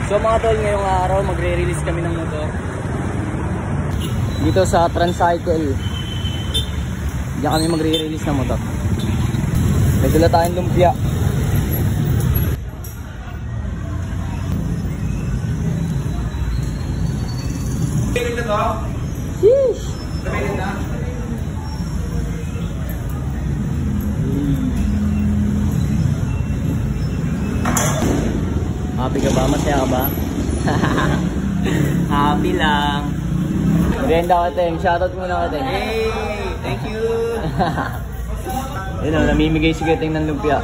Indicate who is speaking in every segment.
Speaker 1: So mga tol, ngayong araw magre-release kami ng motor dito sa Tricycle. Diyan kami magre-release ng motor. May dala tayong lumpia.
Speaker 2: Pwede na to?
Speaker 1: Sheesh!
Speaker 2: Pwede na?
Speaker 1: Happy ka ba? Masaya ka ba? Happy lang. Ganda ka, Teng. Shoutout muna ka, Teng.
Speaker 2: Hey! Thank you!
Speaker 1: Yun o, namimigay si Teng ng lumpia.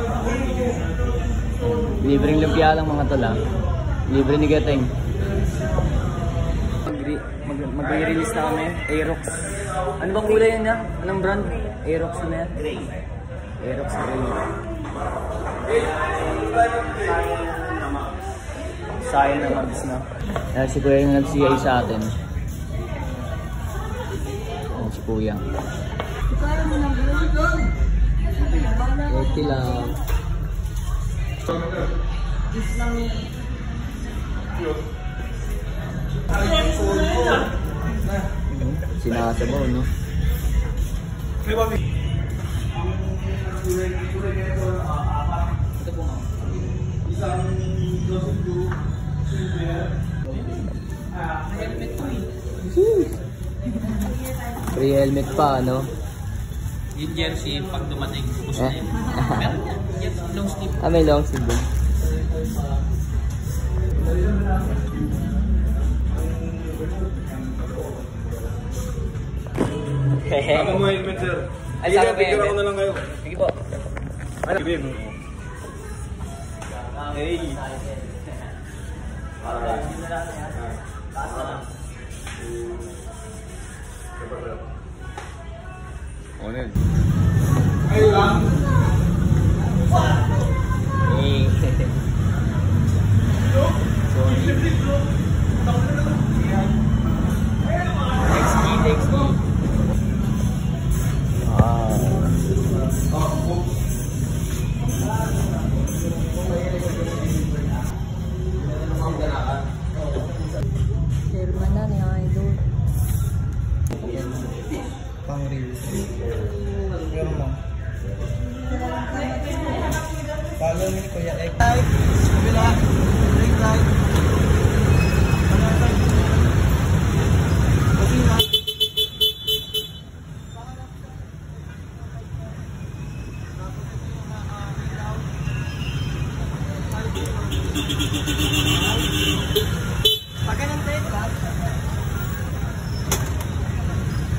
Speaker 1: Libreng lumpia lang mga tol, ha. Libre ni Teng. Mag-release na kami. Aerox. Ano bang kulay yan niya? Anong brand? Aerox na yan? Gray. Aerox Gray. Sayang na mags na. Dahil si Kuya yung nag-CI sa atin. Ayan si Kuya. Okay lang. Sinasabaw, no? Ito po nga. Isang dosen to helmet po eh. Free helmet pa, no?
Speaker 2: Yung jersey, pag dumating, gusto na yun. Meron yan. Long sleeve.
Speaker 1: Ah, may long sleeve.
Speaker 2: Saka mo helmet, sir.
Speaker 1: Ay, saka mo
Speaker 2: helmet.
Speaker 1: helmet.
Speaker 2: Na lang kayo.
Speaker 1: Sige po.
Speaker 2: Ano? Sige mo. Hey. Onen. Ay lang.
Speaker 1: Hey. XP.
Speaker 3: Germana ni Idol.
Speaker 2: Pang review. Meron lang. Follow me, Kuya Ek. Kabila. Ring light.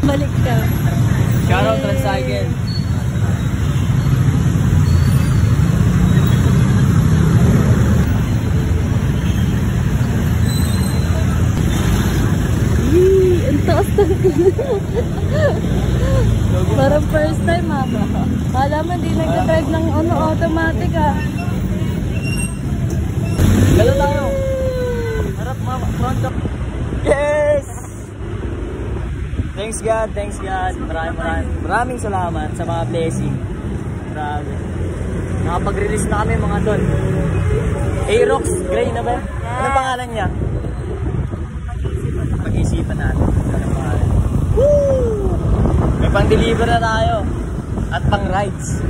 Speaker 3: Balik ka.
Speaker 1: Shoutout Tricycle.
Speaker 3: Ang taas parang first time ha. Kala mo hindi nagka-drive ng automatic ha.
Speaker 1: Galo tayo. Harap front up. Yes! Thanks God. Maraming salamat sa mga blessing. Grabe. Nakapag-release na kami mga tol. Aerox Gray na ba? Anong pangalan niya? Pag-isipan natin. Anong pangalan? Woo! May pang-deliver na tayo. At pang-rides.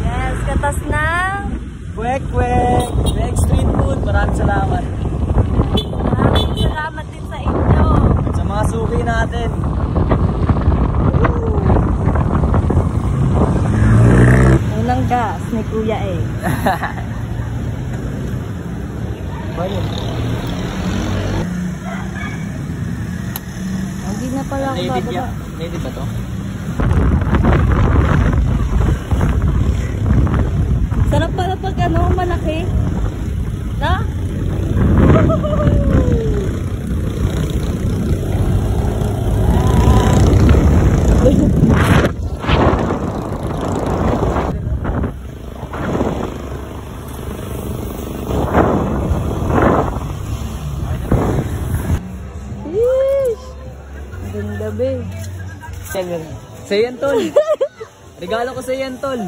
Speaker 3: Yes, katas na.
Speaker 1: Kwek! Kwek Street Food. Maraming salamat.
Speaker 3: Maraming salamat din sa inyo.
Speaker 1: At sa mga suki natin.
Speaker 3: Unang gas ni Kuya eh.
Speaker 1: Bayan.
Speaker 3: Hindi na pala ako bababa.
Speaker 1: Native ba to?
Speaker 3: Sarap pala pag ano, malaki. Na? Ganda be.
Speaker 1: Sa yan tol. Regalo ko sa yan tol.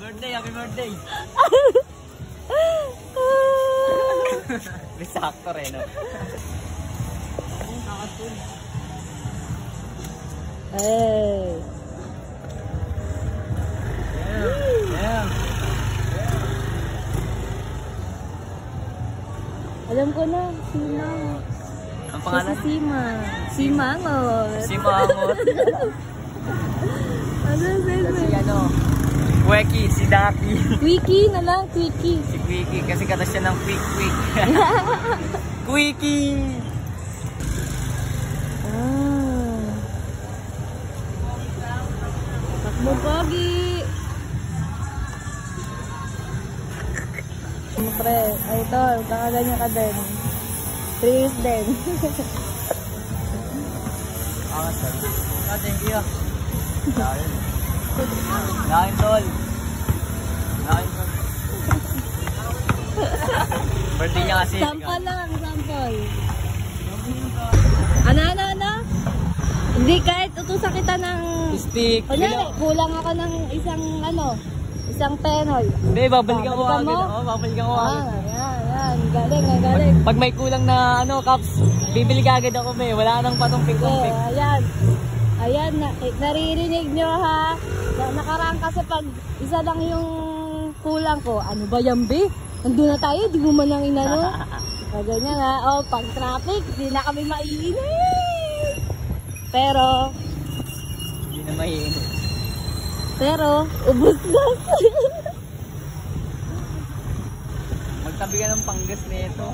Speaker 1: birthday, happy birthday. May sakto rin, no?
Speaker 3: Hey.
Speaker 1: Yeah.
Speaker 3: Alam ko na, Sima.
Speaker 1: Ang pangalan?
Speaker 3: Si Sima. Simangot.
Speaker 1: Si Mangot.
Speaker 3: Ano
Speaker 1: Si ano? Kweki, si Daki.
Speaker 3: Quickie na lang, Quickie.
Speaker 1: Si Quickie, kasi kata siya ng quick. Quickie!
Speaker 3: Takbo pogi. Siyempre, ay tol, kakaganyan ka din. 3 years din.
Speaker 1: Angas ka. Thank you. Lain. Lain, tol. Lain, tol. Birthday niya kasi.
Speaker 3: Sample lang, sample. Ano? Hindi, kahit utusan kita ng...
Speaker 1: Stick.
Speaker 3: Kunyari, kulang ako ng isang penol.
Speaker 1: Hindi, babalikan ko
Speaker 3: balikan
Speaker 1: agad.
Speaker 3: mo?
Speaker 1: Oo, babalikan ko agad.
Speaker 3: Yan. Galing.
Speaker 1: Pag may kulang na cups, bibili ka agad ako, may. Wala nang patong pick-on-pick.
Speaker 3: Ayan, naririnig nyo ha. Nakaraan kasi pag isa lang yung kulang ko. Ano ba yan, be? Nandun na tayo, di mo man lang inano. Ganyan ha. Pag traffic, di na kami maiinit. Pero,
Speaker 1: Hindi na maiinit.
Speaker 3: ubus gas.
Speaker 1: Magtabi ka ng panggas nito.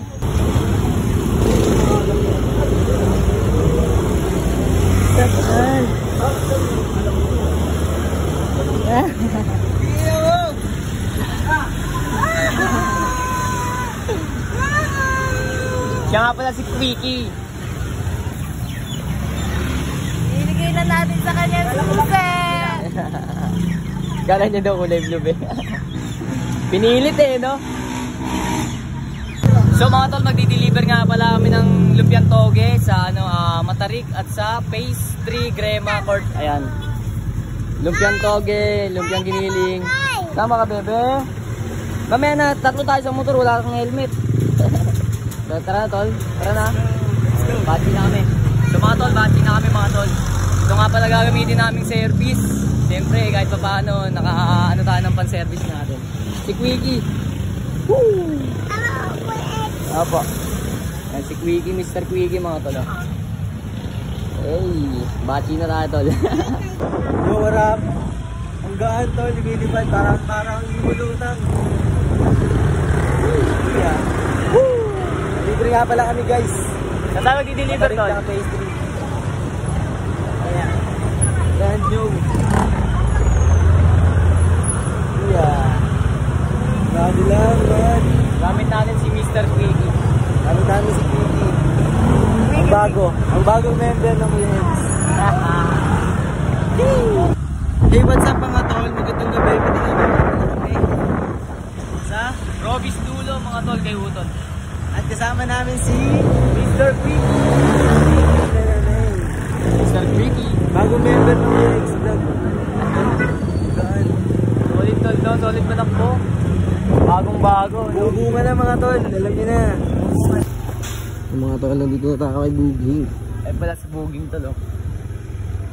Speaker 3: Saan?
Speaker 1: Siya nga pala si Quickie.
Speaker 3: Ibigay na natin sa kanya susi.
Speaker 1: Kala niya daw kulay blue, be. Pinilit no? So mga tol, magdi-deliver nga pala kami ng lumpiang toge sa Matarik at sa Phase 3 Grema Court. Ayan. Lumpiang toge, lumpiang giniling. Tama ka, bebe? Mamaya na, tatlo tayo sa motor, wala kang helmet. So, tara na, tol. Tara na. Bati na kami. So mga tol, bati na kami mga tol. Ito nga pala gagamitin naming service. Siyempre, kahit pa paano, naka-ano tayo ng pan-service natin. Si Quickie. Woo! Opo. Yan si Quickie, Mr. Quickie mga tol. Hey, bati na tayo tol.
Speaker 4: Yo, what up? Ang gaan tol, lumilipad, parang lumulutang. Yeah. Libre nga pala kami guys.
Speaker 1: Saan tayo magdi-deliver tol?
Speaker 4: Sa Phase 3. Ayan. Brand new. Yeah. Grabe lang, man.
Speaker 1: Gamit natin si Mr. Quickie.
Speaker 4: Ano dami si Quickie. Ang bagong member ng Williams. Hey, what's up mga tol? Magandang gabi. Sa
Speaker 1: Robis Dulo mga tol kay Uton.
Speaker 4: at kasama namin si Mr. Quickie.
Speaker 1: Mr. Quickie.
Speaker 4: Bagong member ng Williams Vlog.
Speaker 1: Solid tol, no? Solid manakbo. Bagong bago.
Speaker 4: Bubunga na mga tol. Alam niyo na. Yung mga tol, nandito na tayo kay Buging.
Speaker 1: Ay pala si Buging tol, oh.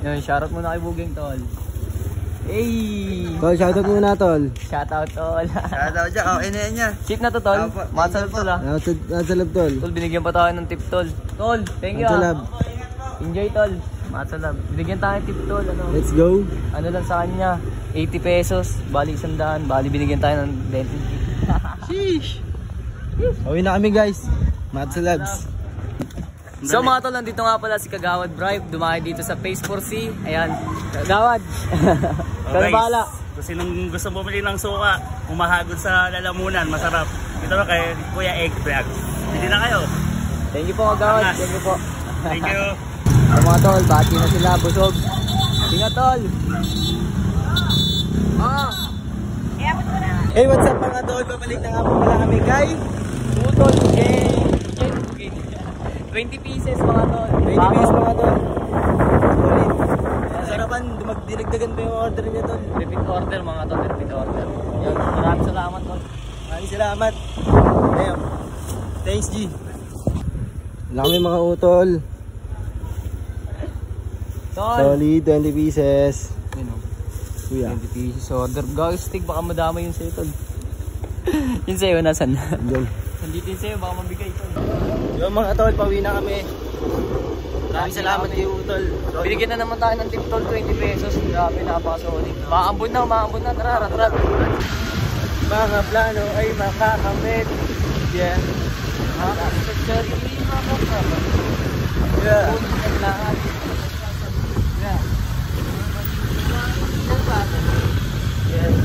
Speaker 1: Yun, shoutout muna kay Buging tol. Hey!
Speaker 4: Tol, shoutout muna tol.
Speaker 1: Shoutout tol.
Speaker 4: Shoutout dyan. Okay na yan niya.
Speaker 1: Cheap na to tol. Masalap tol ah.
Speaker 4: Nasa lab tol.
Speaker 1: Tol, binigyan pa tayo ng tip tol. Tol, thank you
Speaker 4: Nasa
Speaker 1: ah.
Speaker 4: lab.
Speaker 1: Enjoy tol. Masalap. Binigyan tayo ng tip tol.
Speaker 4: Let's go.
Speaker 1: Ano lang sa kanya? 80 pesos. Bali 100. Bali binigyan tayo ng 20.
Speaker 4: Sheesh. Uwi na kami guys. Matsa Labs.
Speaker 1: So mga tol, nandito nga pala si Kagawad Bribe. Dumayo dito sa Phase 4C. Ayan. Kagawad. Kaya bahala.
Speaker 5: Kung sinong gusto bumili ng suka, umahagod sa lalamunan, masarap. Dito na kay Kuya Egg Vlog. Hindi na kayo.
Speaker 1: Thank you po Kagawad.
Speaker 5: Angas.
Speaker 1: Thank you po.
Speaker 5: Thank you.
Speaker 1: So mga tol, bati na sila. Busog. Ingat tol.
Speaker 4: Hey, what's up mga tol? Babalik na nga po pala kami kay
Speaker 1: Utol. Yay. 20 pieces mga tol.
Speaker 4: 20 pesos mga tol. Solid. Sarapan, magdilagdagan pa yung order niya tol.
Speaker 1: Repeat order mga tol, repeat order. Yun, maraming salamat tol.
Speaker 4: Maraming salamat. Damn. Thanks G. Wala kami mga utol.
Speaker 1: Tol!
Speaker 4: Solid, 20 pieces.
Speaker 1: Yun o.
Speaker 4: Kuya.
Speaker 1: 20 pieces order. Guys, stick baka madama yun sa'yo tol. Yun sa'yo, nasan na?
Speaker 4: Yun.
Speaker 1: Nandito yun sa'yo, baka mabigay tol.
Speaker 4: Yung mga tol, pauwi na kami. Maraming salamat kayo utol.
Speaker 1: Binigyan na naman tayo ng tip tol, 20 pesos. Grabe, napaka-solid. Maambon na, tara, rat.
Speaker 4: Mga plano ay makakamit. Yeah.
Speaker 1: Makakasag sarili, makakasabag.
Speaker 4: Yeah.
Speaker 1: Ang lahat. Yeah. Yes.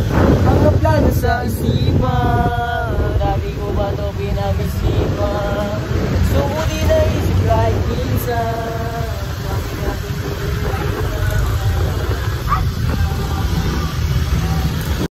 Speaker 1: Mga plano sa isipan, dati ko ba ito pinag-isipan? So, di na isip kahit minsan.